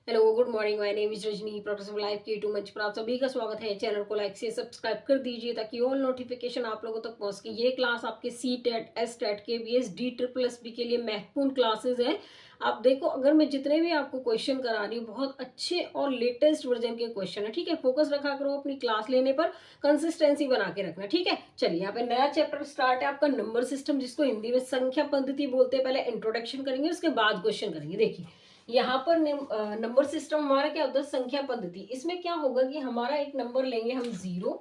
Hello good morning, my name is Rajni. Professor live के to मंच पर आप सभी का स्वागत है। चैनल को लाइक से सब्सक्राइब कर दीजिए ताकि ऑल नोटिफिकेशन आप लोगों तक पहुंच सके। ये क्लास आपके C TET, S TET, K V S, D triple S B के लिए महत्वपूर्ण क्लासेस है। आप देखो, अगर मैं जितने भी आपको क्वेश्चन करा रही हूँ बहुत अच्छे और लेटेस्ट वर्जन के क्वेश्चन है, ठीक है। फोकस रखा करो अपनी क्लास लेने पर, कंसिस्टेंसी बना के रखना, ठीक है। चलिए, यहाँ पे नया चैप्टर स्टार्ट है आपका नंबर सिस्टम, जिसको हिंदी में संख्या पद्धति बोलते हैं। पहले इंट्रोडक्शन करेंगे, उसके बाद क्वेश्चन करेंगे। देखिए, यहाँ पर नंबर सिस्टम हमारा क्या होता है, संख्या पद्धति। इसमें क्या होगा कि हमारा एक नंबर लेंगे हम 0,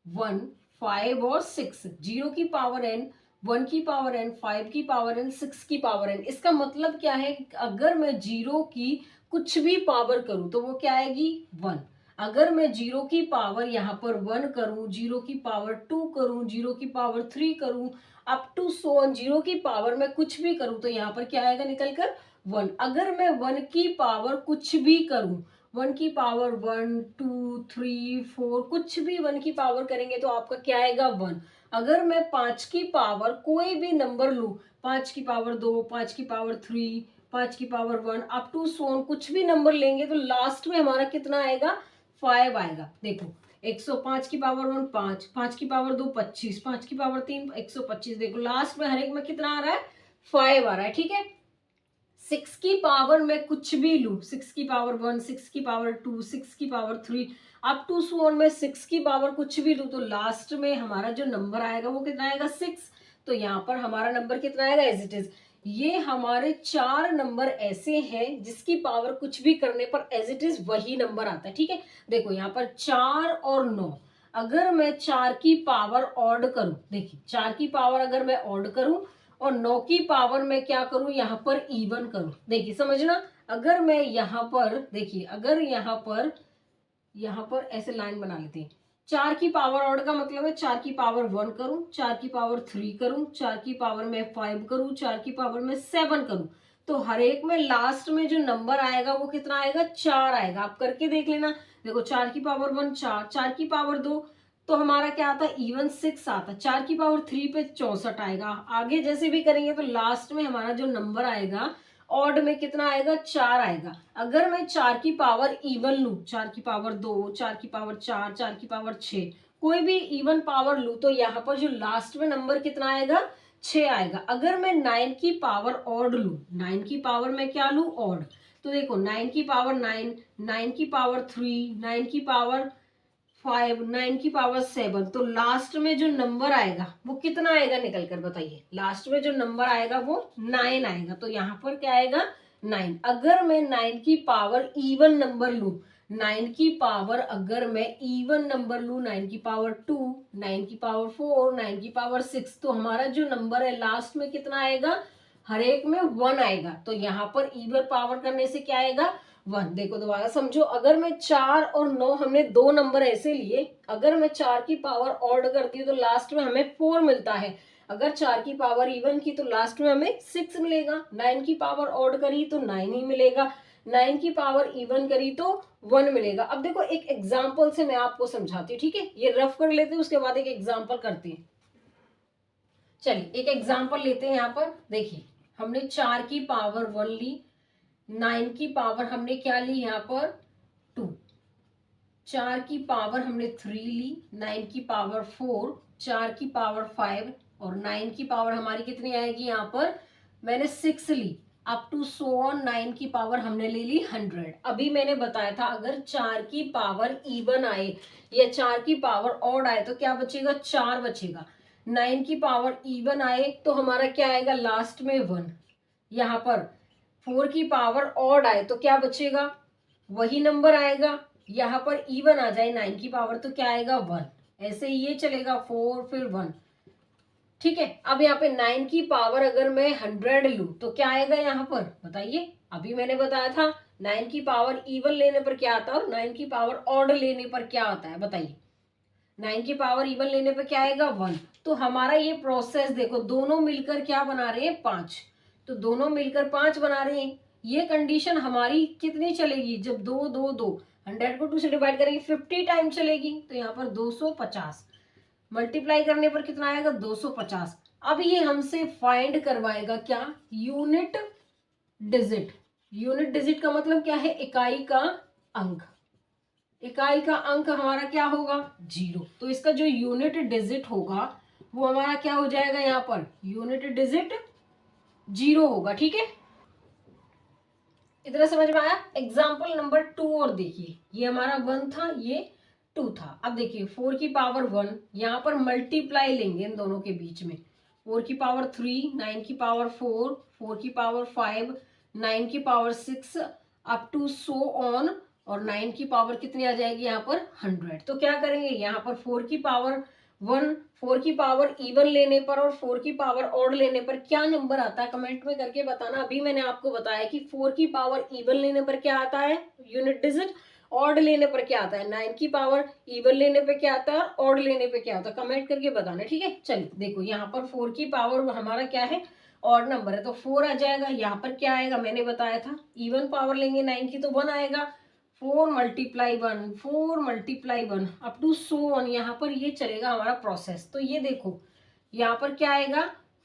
1, 5 और 6। 0 की पावर n, 1 की पावर n, 5 की पावर n, 6 की पावर n। इसका मतलब क्या है, अगर मैं 0 की कुछ भी पावर करूं तो वो क्या आएगी, 1। अगर मैं 0 की पावर यहाँ पर 1 करूं, 0 की पावर 2 करूं, 0 की पावर 3 करूं, अप टू सो ऑन, 0 की पावर में कुछ भी करूं तो यहाँ पर क्या आएगा निकल कर, 1। अगर मैं 1 की पावर कुछ भी करूं, 1 की पावर 1, 2, 3, 4, कुछ भी 1 की पावर करेंगे तो आपका क्या आएगा, 1। अगर मैं 5 की पावर कोई भी नंबर लूं, 5 की पावर 2, 5 की पावर 3, 5 की पावर 1, अप टू सोन कुछ भी नंबर लेंगे तो लास्ट में हमारा कितना आएगा, 5 आएगा। देखो, 105 की पावर 1 5, 5 की पावर 2 25, 5 की पावर 3 125। देखो लास्ट में हर एक में कितना आ रहा है, 5 आ रहा है, ठीक है। 6 की पावर में कुछ भी लू, 6 की पावर 1, 6 की पावर 2, 6 की power 3, up to so on में 6 की पावर कुछ भी लू तो लास्ट में हमारा जो नंबर आएगा वो कितना आएगा, 6। तो यहाँ पर हमारा नंबर कितना आएगा, एज इट इज। ये हमारे 4 नंबर ऐसे हैं जिसकी पावर कुछ भी करने पर एज इट इज वही नंबर आता है, ठीक है। देखो यहाँ पर 4 और 9। अगर मैं 4 की पावर ऑड करूं, देखिए 4 की पावर अगर मैं ऑड करूं और 9 की पावर में क्या करूं, यहाँ पर इवन करूं। देखिए समझना, अगर मैं यहाँ पर, देखिए अगर यहाँ पर ऐसे लाइन बना लेते हैं। 4 की पावर ऑर्ड का मतलब है 4 की पावर 1 करूं, 4 की पावर 3 करूं, 4 की पावर में 5 करूं, 4 की पावर में 7 करूं तो हर एक में लास्ट में जो नंबर आएगा वो कितना आएगा, 4 आएगा। आप करके देख लेना। देखो 4 की पावर 1 4, 4 की पावर 2 तो हमारा क्या आता है, इवन 6 आता है। 4 की पावर 3 पे 64 आएगा। आगे जैसे भी करेंगे तो लास्ट में हमारा जो नंबर आएगा ऑड में कितना आएगा, 4 आएगा। अगर मैं 4 की पावर इवन लू, 4 की पावर 2, 4 की पावर 4, 4 की पावर 6, कोई भी इवन पावर लू तो यहाँ पर जो लास्ट में नंबर कितना आएगा, 6 आएगा। अगर मैं 9 की पावर ऑड लू, 9 की पावर में क्या लू, ऑड, तो देखो 9 की पावर 9, 9 की पावर 3, 9 की पावर 5, 9 की पावर 7 तो लास्ट में जो नंबर आएगा वो कितना आएगा निकल कर, बताइए। लास्ट में जो नंबर आएगा वो 9 आएगा। तो यहाँ पर क्या आएगा, 9। अगर मैं 9 की पावर इवन नंबर लू, 9 की पावर अगर मैं इवन नंबर लू, 9 की पावर 2, 9 की पावर 4, 9 की पावर 6 तो हमारा जो नंबर है लास्ट में कितना आएगा, हर एक में 1 आएगा। तो यहाँ पर इवन पावर करने से क्या आएगा, 1। देखो दोबारा समझो, अगर मैं 4 और 9, हमने दो नंबर ऐसे लिए, अगर मैं 4 की पावर ऑड करती हूँ तो लास्ट में हमें 4 मिलता है। अगर 4 की पावर इवन की तो लास्ट में हमें 6 मिलेगा। 9 की पावर ऑड करी तो 9 ही मिलेगा। 9 की पावर इवन करी तो 1 मिलेगा। अब देखो एक एग्जाम्पल से मैं आपको समझाती हूँ, ठीक है। ये रफ कर लेते हैं, उसके बाद एक एग्जाम्पल करते हैं। चलिए एक एग्जाम्पल लेते हैं। यहाँ पर देखिए, हमने 4 की पावर 1 ली, 9 की पावर हमने क्या ली, यहाँ पर 2, 4 की पावर हमने 3 ली, 9 की पावर 4, 4 की पावर 5 और 9 की पावर हमारी कितनी आएगी, यहाँ पर मैंने 6 ली। अप टू सो ऑन 9 की पावर हमने ले ली 100। अभी मैंने बताया था अगर 4 की पावर इवन आए या 4 की पावर ऑड आए तो क्या बचेगा, 4 बचेगा। 9 की पावर इवन आए तो हमारा क्या आएगा, लास्ट में 1। यहाँ पर 4 की पावर ऑड आए तो क्या बचेगा, वही नंबर आएगा। यहाँ पर इवन आ जाए 9 की पावर तो क्या आएगा, 1। ऐसे ये चलेगा 4 फिर 1, ठीक है। अब यहाँ पे 9 की पावर अगर मैं 100 लू तो क्या आएगा यहाँ पर, बताइए। अभी मैंने बताया था 9 की पावर इवन लेने पर क्या आता है और 9 की पावर ऑड लेने पर क्या आता है, बताइए। 9 की पावर इवन लेने पर क्या आएगा, 1। तो हमारा ये प्रोसेस देखो, दोनों मिलकर क्या बना रहे हैं, 5। तो दोनों मिलकर 5 बना रहे हैं। ये कंडीशन हमारी कितनी चलेगी, जब 2 2 2, 100 को 2 से डिवाइड करेंगे 50 टाइम चलेगी। तो यहाँ पर 250 मल्टीप्लाई करने पर कितना आएगा, 250। अब ये हमसे फाइंड करवाएगा क्या, यूनिट डिजिट। यूनिट डिजिट का मतलब क्या है? इकाई का अंक। इकाई का अंक हमारा क्या होगा? 0। तो इसका जो यूनिट डिजिट होगा वो हमारा क्या हो जाएगा? यहाँ पर यूनिट डिजिट 0 होगा। ठीक है, इतना समझ में आया? एग्जाम्पल नंबर 2 और देखिए, ये हमारा 1 था, ये 2 था। अब देखिए 4 की पावर 1, यहाँ पर मल्टीप्लाई लेंगे इन दोनों के बीच में। 4 की पावर 3, 9 की पावर 4, 4 की पावर 5, 9 की power 6, up to so on. और 9 की पावर कितनी आ जाएगी यहाँ पर? 100। तो क्या करेंगे यहाँ पर 4 की पावर 1, 4 की पावर इवन लेने पर और 4 की पावर ऑड लेने पर क्या नंबर आता है? कमेंट में करके बताना। अभी मैंने आपको बताया कि 4 की पावर इवन लेने पर क्या आता है? Unit digit. ऑड लेने पर क्या आता है? 9 की पावर इवन लेने पे क्या आता है? ऑड लेने पे क्या होता है? कमेंट करके बताना। ठीक है, चलिए देखो यहाँ पर 4 की पावर हमारा क्या है? ऑड नंबर है तो 4 आ जाएगा। यहाँ पर क्या आएगा? मैंने बताया था इवन पावर लेंगे 9 की तो 1 आएगा। 4 multiply 1, 4 multiply 1 up to so on. यहाँ पर ये चलेगा हमारा प्रोसेस। तो ये देखो यहाँ पर क्या आएगा?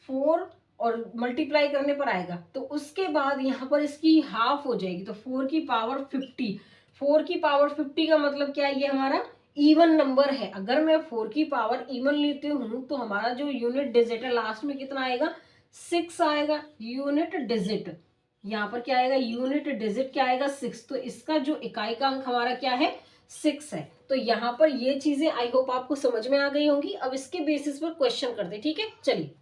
4 और मल्टीप्लाई करने पर आएगा तो उसके बाद यहाँ पर इसकी हाफ हो जाएगी तो 4 की पावर 50। 4 की पावर 50 का मतलब क्या है? ये हमारा इवन नंबर है। अगर मैं 4 की पावर इवन लेती हूँ तो हमारा जो यूनिट डिजिट है लास्ट में कितना आएगा? 6 आएगा यूनिट डिजिट। यहाँ पर क्या आएगा? यूनिट डिजिट क्या आएगा? 6। तो इसका जो इकाई का अंक हमारा क्या है? 6 है। तो यहाँ पर ये चीजें आई होप आपको समझ में आ गई होंगी। अब इसके बेसिस पर क्वेश्चन करते हैं। ठीक है, चलिए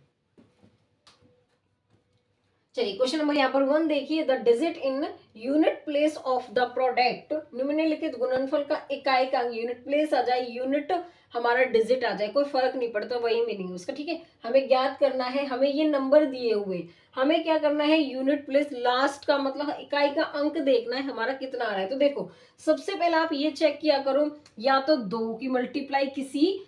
क्वेश्चन नंबर यहाँ पर 1 देखिए, the digit in unit place of the product. निम्नलिखित गुणनफल का इकाई का अंक, यूनिट प्लेस आ जाए, यूनिट हमारा डिजिट आ जाए, कोई फर्क नहीं पड़ता, वही मीनिंग उसका। ठीक है, हमें ज्ञात करना है, हमें ये नंबर दिए हुए, हमें क्या करना है? यूनिट प्लेस लास्ट का मतलब इकाई का अंक देखना है हमारा कितना आ रहा है। तो देखो सबसे पहले आप ये चेक किया करो, या तो 2 की मल्टीप्लाई किसी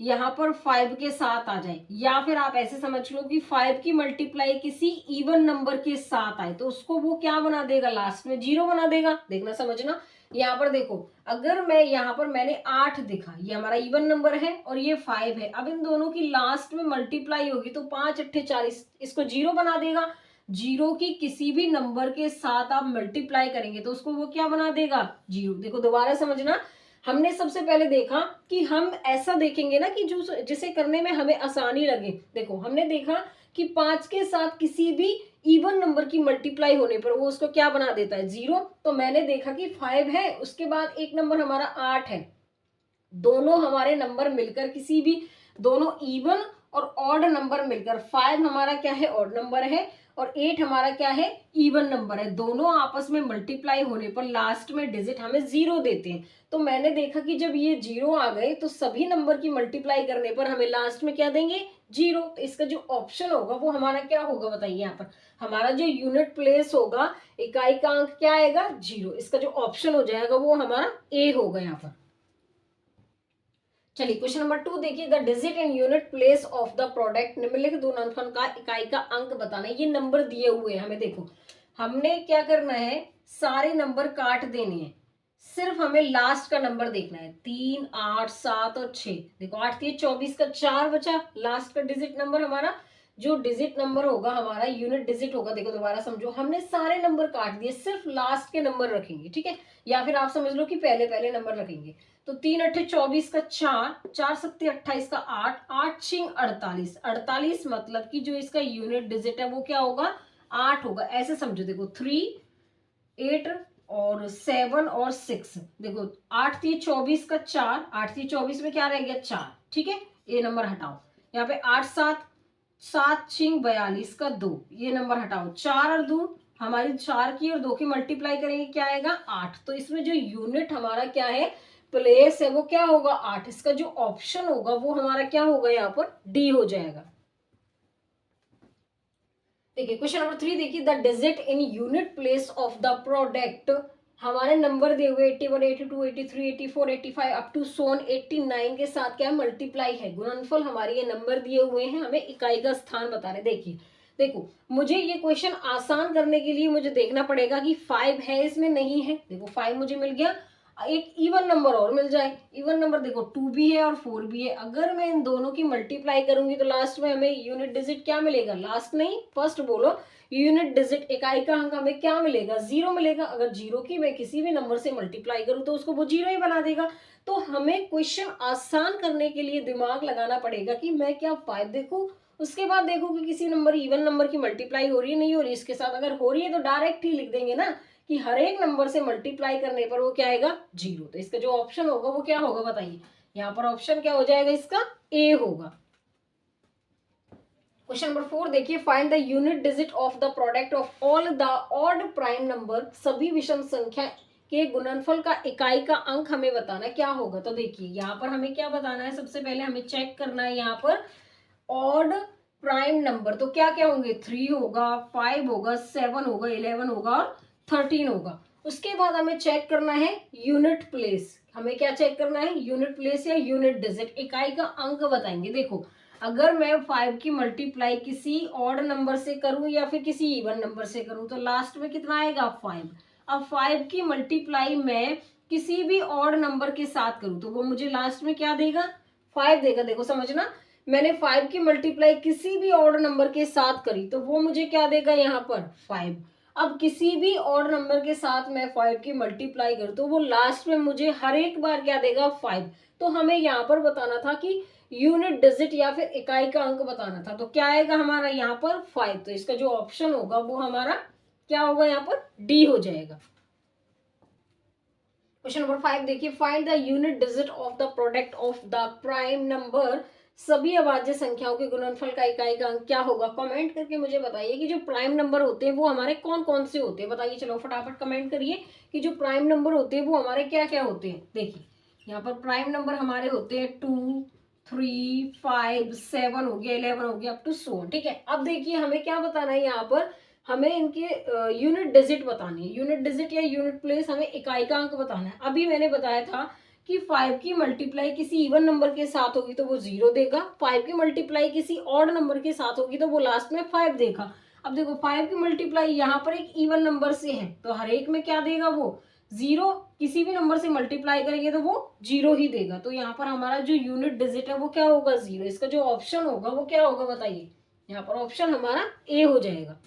यहाँ पर 5 के साथ आ जाए, या फिर आप ऐसे समझ लो कि 5 की मल्टीप्लाई किसी इवन नंबर के साथ आए तो उसको वो क्या बना देगा? लास्ट में 0 बना देगा। देखना समझना, यहाँ पर देखो अगर मैं यहाँ पर मैंने 8 दिखा, ये हमारा इवन नंबर है और ये 5 है। अब इन दोनों की लास्ट में मल्टीप्लाई होगी तो 5 8 40, इसको 0 बना देगा। 0 की किसी भी नंबर के साथ आप मल्टीप्लाई करेंगे तो उसको वो क्या बना देगा? 0। देखो दोबारा समझना, हमने सबसे पहले देखा कि हम ऐसा देखेंगे ना कि जो जिसे करने में हमें आसानी लगे। देखो हमने देखा कि 5 के साथ किसी भी इवन नंबर की मल्टीप्लाई होने पर वो उसको क्या बना देता है? 0। तो मैंने देखा कि 5 है, उसके बाद एक नंबर हमारा 8 है। दोनों हमारे नंबर मिलकर किसी भी, दोनों इवन और ऑड नंबर मिलकर, 5 हमारा क्या है? ऑड नंबर है और 8 हमारा क्या है? इवन नंबर है। दोनों आपस में मल्टीप्लाई होने पर लास्ट में डिजिट हमें 0 देते हैं। तो मैंने देखा कि जब ये 0 आ गए तो सभी नंबर की मल्टीप्लाई करने पर हमें लास्ट में क्या देंगे? 0। तो इसका जो ऑप्शन होगा वो हमारा क्या होगा? बताइए यहाँ पर हमारा जो यूनिट प्लेस होगा, इकाई का अंक क्या आएगा? 0। इसका जो ऑप्शन हो जाएगा वो हमारा ए होगा यहाँ पर। चलिए क्वेश्चन नंबर 2 देखिए, the digit in unit place of the product. निम्नलिखित गुणनफल का इकाई का अंक बताना है। ये नंबर दिए हुए हैं हमें। देखो हमने क्या करना है? सारे नंबर काट देने हैं, सिर्फ हमें लास्ट का नंबर देखना है। 3 8 7 और 6। देखो 8 3 24 का 4 बचा, लास्ट का डिजिट नंबर हमारा, जो डिजिट नंबर होगा हमारा यूनिट डिजिट होगा। देखो दोबारा समझो, हमने सारे नंबर काट दिए, सिर्फ लास्ट के नंबर रखेंगे। ठीक है, या फिर आप समझ लो कि पहले पहले नंबर रखेंगे। तो 3 8 24 का 4, 4 7 28 का 8, 8 6 48। 48 मतलब कि जो इसका यूनिट डिजिट है वो क्या होगा? 8 होगा। ऐसे समझो, देखो 3 8 और 7 और 6। देखो 8 3 24 का 4, 8 3 24 में क्या रह गया? 4। ठीक है, ये नंबर हटाओ। यहाँ पे 8 7 7 6 42 का 2, ये नंबर हटाओ। 4 और 2 हमारी 4 की और 2 की मल्टीप्लाई करेंगे क्या आएगा? 8। तो इसमें जो यूनिट हमारा क्या है? प्लेस है वो क्या होगा? 8। इसका जो ऑप्शन होगा वो हमारा क्या होगा? यहाँ पर डी हो जाएगा। देखिए क्वेश्चन नंबर 3 देखिए, the digit in unit place of the product. हमारे नंबर दिए हुए 81 82 83 84 85 अप टू सोन 89 के साथ क्या मल्टीप्लाई है? गुणनफल हमारे ये नंबर दिए हुए हैं, हमें इकाई का स्थान बता रहे। देखिए देखो मुझे ये क्वेश्चन आसान करने के लिए मुझे देखना पड़ेगा कि 5 है इसमें, नहीं है। देखो 5 मुझे मिल गया, एक इवन नंबर और मिल जाए। इवन नंबर देखो 2 भी है और 4 भी है। अगर मैं इन दोनों की मल्टीप्लाई करूंगी तो लास्ट में हमें यूनिट डिजिट क्या मिलेगा? लास्ट नहीं, फर्स्ट बोलो। यूनिट डिजिट इकाई का अंक हमें क्या मिलेगा, 0 मिलेगा। अगर 0 की मैं किसी भी नंबर से मल्टीप्लाई करूं तो उसको वो 0 ही बना देगा। तो हमें क्वेश्चन आसान करने के लिए दिमाग लगाना पड़ेगा कि मैं क्या 5 देखूं, उसके बाद देखो कि किसी नंबर इवन नंबर की मल्टीप्लाई हो रही है नहीं हो रही, इसके साथ अगर हो रही है तो डायरेक्ट ही लिख देंगे ना कि हर एक नंबर से मल्टीप्लाई करने पर वो क्या आएगा, 0। तो इसका जो ऑप्शन होगा वो क्या होगा बताइए, यहाँ पर ऑप्शन क्या हो जाएगा, इसका ए होगा। क्वेश्चन नंबर 4 देखिए, find the unit digit of the product of all the odd prime number, सभी विषम संख्या के गुणनफल का इकाई का अंक हमें बताना है, क्या होगा। तो देखिए यहाँ पर हमें क्या बताना है, सबसे पहले हमें चेक करना है यहाँ पर ऑड प्राइम नंबर, तो क्या क्या होंगे, 3 होगा, 5 होगा, 7 होगा, 11 होगा और 13 होगा। उसके बाद हमें चेक करना है यूनिट प्लेस, हमें क्या चेक करना है, यूनिट प्लेस या यूनिट डिजिट, इकाई का अंक बताएंगे। देखो अगर मैं 5 की मल्टीप्लाई किसी ऑड नंबर से करूं या फिर किसी इवन नंबर से करूं तो लास्ट में कितना आएगा, 5। अब 5 की मल्टीप्लाई मैं किसी भी ऑड नंबर के साथ करूं तो वो मुझे लास्ट में क्या देगा, 5 देगा। देखो समझना, मैंने 5 की मल्टीप्लाई किसी भी ऑड नंबर के साथ करी तो वो मुझे क्या देगा, यहाँ पर 5। अब किसी भी ऑड नंबर के साथ मैं 5 की मल्टीप्लाई करूं तो वो लास्ट में मुझे हर एक बार क्या देगा, 5। तो हमें यहाँ पर बताना था कि यूनिट डिजिट या फिर इकाई का अंक बताना था, तो क्या आएगा हमारा यहाँ पर 5। तो इसका जो ऑप्शन होगा वो हमारा क्या होगा, यहाँ पर डी हो जाएगा। क्वेश्चन नंबर 5 देखिए, find the unit digit of the product of the prime number, सभी अभाज्य संख्याओं के गुणनफल का इकाई का अंक क्या होगा। कमेंट करके मुझे बताइए कि जो प्राइम नंबर होते हैं वो हमारे कौन कौन से होते हैं, बताइए। चलो फटाफट कमेंट करिए कि जो प्राइम नंबर होते हैं वो हमारे क्या क्या होते हैं। देखिए यहाँ पर प्राइम नंबर हमारे होते हैं 2, 3, 5, 7 हो गया, 11 हो गया, अप टू 100। ठीक है, अब देखिए हमें क्या बताना है, यहाँ पर हमें इनके यूनिट डिजिट बतानी है, यूनिट डिजिट या यूनिट प्लेस, हमें इकाई का अंक बताना है। अभी मैंने बताया था कि 5 की मल्टीप्लाई किसी इवन नंबर के साथ होगी तो वो 0 देगा, 5 की मल्टीप्लाई किसी ऑड नंबर के साथ होगी तो वो लास्ट में 5 देगा। अब देखो 5 की मल्टीप्लाई यहाँ पर एक इवन नंबर से है तो हर एक में क्या देगा, वो 0। किसी भी नंबर से मल्टीप्लाई करेंगे तो वो 0 ही देगा। तो यहाँ पर हमारा जो यूनिट डिजिट है वो क्या होगा, 0। इसका जो ऑप्शन होगा वो क्या होगा बताइए, यहाँ पर ऑप्शन हमारा ए हो जाएगा।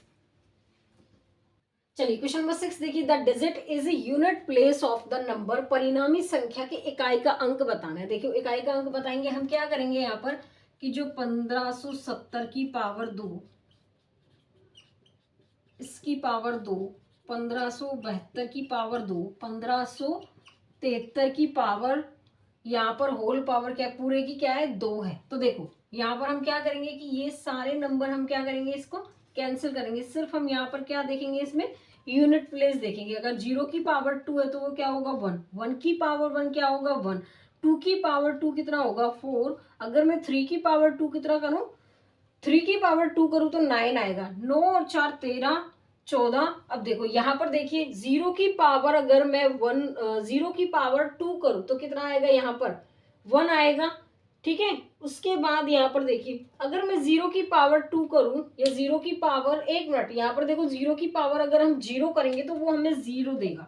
चलिए क्वेश्चन नंबर 6 देखिए, the digit is unit place of the number, परिणामी संख्या के इकाई का अंक बताना है। देखियो इकाई का अंक बताएंगे हम क्या करेंगे यहाँ पर कि जो 1570 की पावर 2, इसकी पावर 2, 1572 की पावर 2, 1573 की पावर, यहाँ पर होल पावर क्या पूरे की क्या है, 2 है। तो देखो यहाँ पर हम क्या करेंगे कि ये सारे नंबर हम क्या करेंगे, इसको कैंसिल करेंगे, सिर्फ हम यहाँ पर क्या देखेंगे, इसमें यूनिट प्लेस देखेंगे। अगर 0 की पावर 2 है तो वो क्या होगा, 1, 1 की पावर 1 क्या होगा, 1, 2 की पावर 2 कितना होगा, 4। अगर मैं 3 की पावर 2 कितना करूं, 3 की पावर 2 करूं तो 9 आएगा, 9 और 4 13, 14। अब देखो यहाँ पर देखिए 0 की पावर अगर मैं 0 की पावर 2 करूं तो कितना आएगा, यहाँ पर 1 आएगा। ठीक है, उसके बाद यहाँ पर देखिए अगर मैं 0 की पावर 2 करूं या 0 की पावर, एक मिनट, यहाँ पर देखो 0 की पावर अगर हम 0 करेंगे तो वो हमें 0 देगा।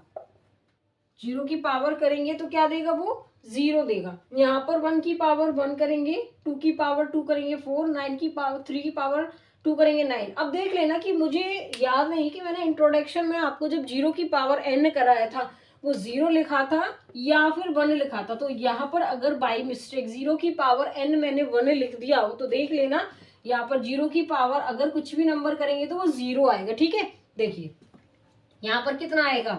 0 की पावर करेंगे तो क्या देगा, वो 0 देगा। यहाँ पर 1 की पावर 1 करेंगे, 2 की पावर 2 करेंगे 4, 9 की पावर 3 की पावर 2 करेंगे 9। अब देख लेना कि मुझे याद नहीं कि मैंने इंट्रोडक्शन में आपको जब 0 की पावर n कराया था वो 0 लिखा था या फिर 1 लिखा था। तो यहाँ पर अगर बाई मिस्टेक 0 की पावर n मैंने 1 लिख दिया हो तो देख लेना यहाँ पर 0 की पावर अगर कुछ भी नंबर करेंगे तो वो 0 आएगा। ठीक है, देखिए यहाँ पर कितना आएगा,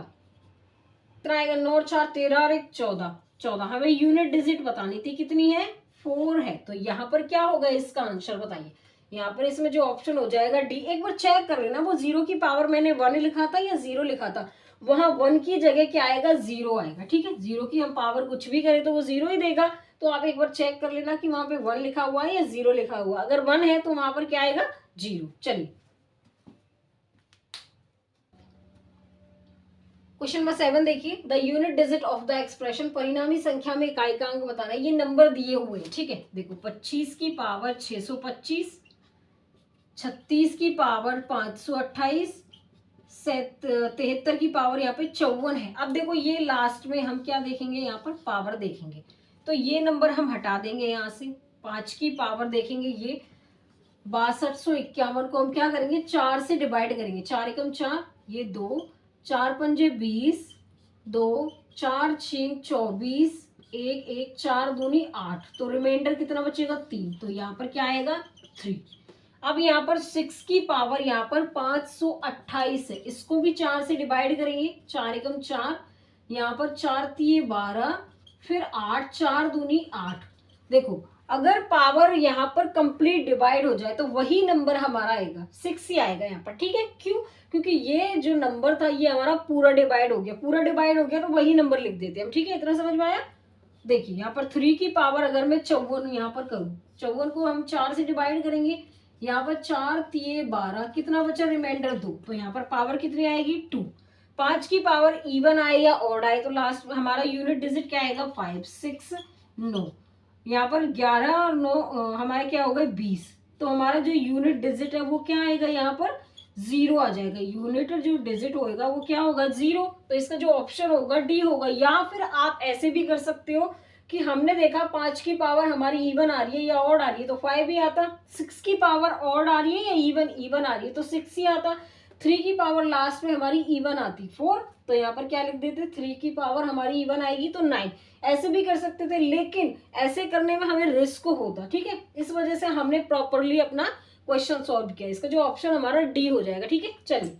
कितना आएगा, 9 4 13 और 1 14, 14। हमें यूनिट डिजिट बतानी थी, कितनी है, 4 है। तो यहाँ पर क्या होगा इसका आंसर बताइए, यहाँ पर इसमें जो ऑप्शन हो जाएगा डी। एक बार चेक कर लेना वो 0 की पावर मैंने 1 लिखा था या 0 लिखा था, वहां 1 की जगह क्या आएगा, 0 आएगा। ठीक है, 0 की हम पावर कुछ भी करें तो वो 0 ही देगा। तो आप एक बार चेक कर लेना कि वहां पे 1 लिखा हुआ है या 0 लिखा हुआ। अगर 1 है तो वहां पर क्या आएगा, 0। चलिए क्वेश्चन नंबर 7 देखिए, the unit digit of the expression, परिणामी संख्या में इकाई का अंक बताना है। ये नंबर दिए हुए हैं। ठीक है, देखो 25 की पावर 625, 36 की पावर 528, 73 की पावर यहाँ पे 54 है। अब देखो ये लास्ट में हम क्या देखेंगे, यहाँ पर पावर देखेंगे। तो ये नंबर हम हटा देंगे यहाँ से, 5 की पावर देखेंगे ये 6251 को हम क्या करेंगे, 4 से डिवाइड करेंगे। 4 एकम 4, ये 2, 4 पंजे 20, 2, 4 6 24, 1 1 4 दूनी 8, तो रिमाइंडर कितना बचेगा 3, तो यहाँ पर क्या आएगा 3। अब यहाँ पर 6 की पावर यहाँ पर 528 है, इसको भी 4 से डिवाइड करेंगे। 4 एकम 4, यहाँ पर 4 तिये 12, फिर 8, 4 दूनी 8। देखो अगर पावर यहाँ पर कंप्लीट डिवाइड हो जाए तो वही नंबर हमारा आएगा 6 ही आएगा यहाँ पर, ठीक है। क्यों? क्योंकि ये जो नंबर था ये हमारा पूरा डिवाइड हो गया, पूरा डिवाइड हो गया तो वही नंबर लिख देते हैं हम, ठीक है। इतना समझ में आया? देखिए यहाँ पर 3 की पावर अगर मैं 54 यहाँ पर करूँ, 54 को हम 4 से डिवाइड करेंगे। यहाँ पर 4 तिये 12, कितना बचा रिमाइंडर 2, तो यहाँ पर पावर कितनी आएगी 2। 5 की पावर इवन आए या ऑड आए तो लास्ट में हमारा यूनिट डिजिट क्या आएगा 5 6 9। यहाँ पर 11 और 9 हमारे क्या हो गए 20, तो हमारा जो यूनिट डिजिट है वो क्या आएगा यहाँ पर 0 आ जाएगा। यूनिट जो डिजिट होएगा वो क्या होगा 0, तो इसका जो ऑप्शन होगा डी होगा। या फिर आप ऐसे भी कर सकते हो कि हमने देखा 5 की पावर हमारी इवन आ रही है या ऑड आ रही है तो 5 ही आता, 6 की पावर ऑड आ रही है या इवन इवन आ रही है तो 6 ही आता, 3 की पावर लास्ट में हमारी इवन आती 4, तो यहाँ पर क्या लिख देते 3 की पावर हमारी इवन आएगी तो 9। ऐसे भी कर सकते थे लेकिन ऐसे करने में हमें रिस्क होता, ठीक है। इस वजह से हमने प्रॉपरली अपना क्वेश्चन सॉल्व किया। इसका जो ऑप्शन हमारा डी हो जाएगा, ठीक है। चलिए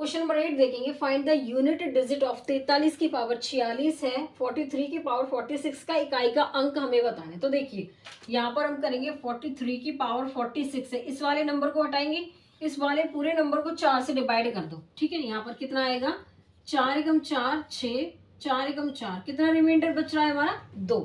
क्वेश्चन नंबर 8 देखेंगे। Find the unit digit of 43 की पावर 46 है, 43 की पावर 46 का इकाई का अंक हमें बताना है। तो देखिए यहाँ पर हम करेंगे 43 की पावर 46 है, इस वाले नंबर को हटाएंगे, इस वाले पूरे नंबर को 4 से डिवाइड कर दो, ठीक है। यहाँ पर कितना आएगा 4 एकम 4 6, 4 एकम 4, कितना रिमाइंडर बच रहा है हमारा 2,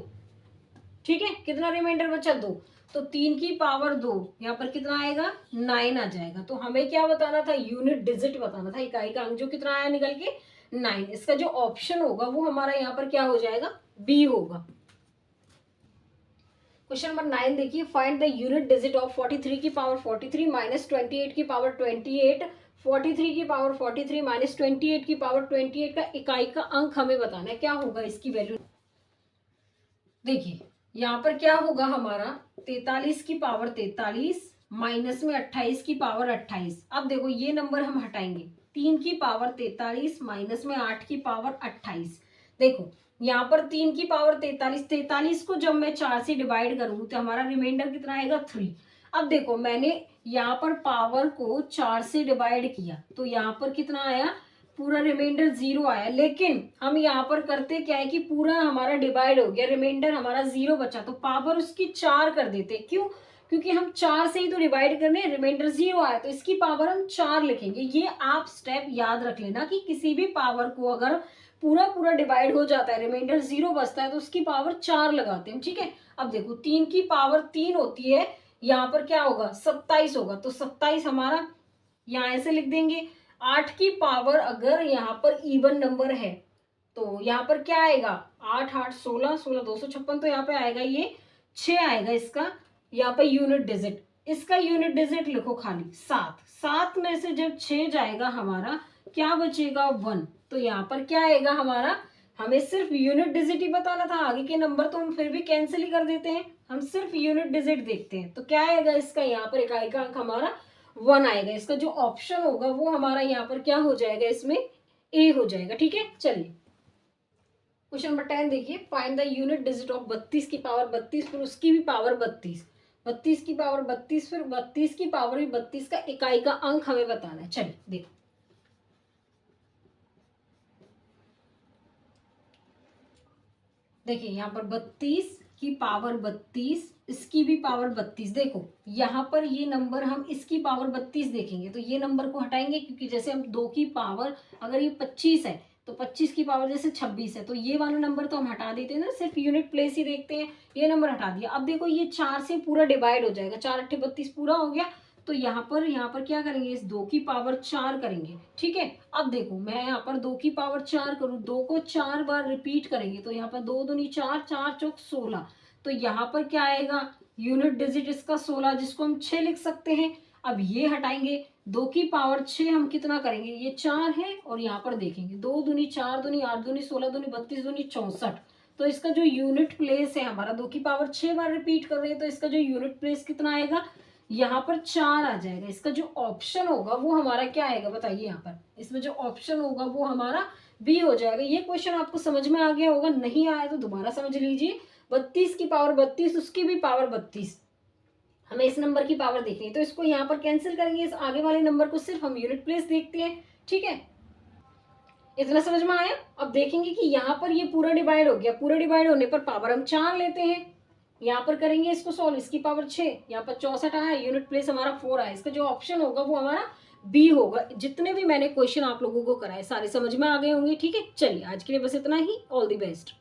ठीक है। कितना रिमाइंडर बचा 2, तो 3 की पावर 2 यहाँ पर कितना आएगा 9 आ जाएगा। तो हमें क्या बताना था यूनिट डिजिट बताना था, इकाई का अंक जो कितना आया निकल के 9। इसका जो ऑप्शन होगा वो हमारा यहाँ पर क्या हो जाएगा बी होगा। क्वेश्चन नंबर 9 देखिए। Find the unit digit of 43 की पावर 43 माइनस 28 की पावर 28, 43 की पावर 43 माइनस 28 की पावर 28 का इकाई का अंक हमें बताना है, क्या होगा इसकी वैल्यू। देखिए यहाँ पर क्या होगा हमारा 43 की पावर 43 माइनस में 28 की पावर 28। अब देखो ये नंबर हम हटाएंगे, 3 की पावर 43 माइनस में 8 की पावर 28। देखो यहाँ पर 3 की पावर 43, 43 को जब मैं 4 से डिवाइड करूँ तो हमारा रिमाइंडर कितना आएगा 3। अब देखो मैंने यहाँ पर पावर को 4 से डिवाइड किया तो यहाँ पर कितना आया पूरा रिमाइंडर 0 आया, लेकिन हम यहाँ पर करते क्या है कि पूरा हमारा डिवाइड हो गया, रिमाइंडर हमारा 0 बचा तो पावर उसकी 4 कर देते। क्यों? क्योंकि हम 4 से ही तो डिवाइड करने, रिमाइंडर 0 आया तो इसकी पावर हम 4 लिखेंगे। ये आप स्टेप याद रख लेना कि किसी भी पावर को अगर पूरा पूरा डिवाइड हो जाता है रिमाइंडर 0 बचता है तो उसकी पावर 4 लगाते हैं, ठीक है। अब देखो 3 की पावर 3 होती है, यहाँ पर क्या होगा 27 होगा, तो 27 हमारा यहाँ ऐसे लिख देंगे। 8 की पावर अगर यहाँ पर इवन नंबर है तो यहाँ पर क्या आएगा 8 8 16 16 256, तो यहाँ पे आएगा ये 6 आएगा इसका यहाँ पर यूनिट डिजिट। इसका यूनिट डिजिट लिखो खाली 7, 7 में से जब 6 जाएगा हमारा क्या बचेगा 1, तो यहाँ पर क्या आएगा हमारा, हमें सिर्फ यूनिट डिजिट ही बताना था, आगे के नंबर तो हम फिर भी कैंसिल ही कर देते हैं, हम सिर्फ यूनिट डिजिट देखते हैं। तो क्या आएगा इसका यहाँ पर इकाई का अंक हमारा 1 आएगा। इसका जो ऑप्शन होगा वो हमारा यहाँ पर क्या हो जाएगा, इसमें ए हो जाएगा, ठीक है। चलिए क्वेश्चन नंबर 10 देखिए। Find the unit digit of 32 की पावर 32 फिर उसकी भी पावर 32, 32 की पावर 32 फिर 32 की पावर भी 32 का इकाई का अंक हमें बताना है। चलिए देखो देखिए यहाँ पर 32 की पावर 32, इसकी भी पावर 32। देखो यहाँ पर ये नंबर हम इसकी पावर 32 देखेंगे तो ये नंबर को हटाएंगे, क्योंकि जैसे हम 2 की पावर अगर ये 25 है तो 25 की पावर जैसे 26 है तो ये वाला नंबर तो हम हटा देते हैं ना, सिर्फ यूनिट प्लेस ही देखते हैं, ये नंबर हटा दिया। अब देखो ये 4 से पूरा डिवाइड हो जाएगा, 4 8 32 पूरा हो गया, तो यहाँ पर क्या करेंगे इस 2 की पावर 4 करेंगे, ठीक है। अब देखो मैं यहाँ पर 2 की पावर 4 करूँ, 2 को 4 बार रिपीट करेंगे तो यहाँ पर 2 दूनी 4, 4 चौक 16, तो यहाँ पर क्या आएगा यूनिट डिजिट इसका 16 जिसको हम 6 लिख सकते हैं। अब ये हटाएंगे, 2 की पावर 6 हम कितना करेंगे, ये 4 है और यहाँ पर देखेंगे 2 दूनी 4 दूनी 8 दूनी 16 दूनी 32 दूनी 64, तो इसका जो यूनिट प्लेस है हमारा 2 की पावर 6 बार रिपीट कर रहे हैं तो इसका जो यूनिट प्लेस कितना आएगा यहाँ पर 4 आ जाएगा। इसका जो ऑप्शन होगा वो हमारा क्या आएगा बताइए। यहाँ पर इसमें जो ऑप्शन होगा वो हमारा बी हो जाएगा। ये क्वेश्चन आपको समझ में आ गया होगा, नहीं आया तो दोबारा समझ लीजिए। 32 की पावर 32, उसकी भी पावर 32, हमें इस नंबर की पावर देखनी है, तो इसको यहाँ पर कैंसिल करेंगे। इस आगे वाले नंबर को सिर्फ हम यूनिट प्लेस देखते हैं, ठीक है। इतना समझ में आया। अब देखेंगे कि यहाँ पर ये पूरा डिवाइड हो गया, पूरा डिवाइड होने पर पावर हम 4 लेते हैं। यहाँ पर करेंगे इसको सॉल्व, इसकी पावर 6, यहाँ पर 64 आया, यूनिट प्लेस हमारा 4 आया। इसका जो ऑप्शन होगा वो हमारा बी होगा। जितने भी मैंने क्वेश्चन आप लोगों को कराए सारे समझ में आ गए होंगे, ठीक है। चलिए आज के लिए बस इतना ही। All the best.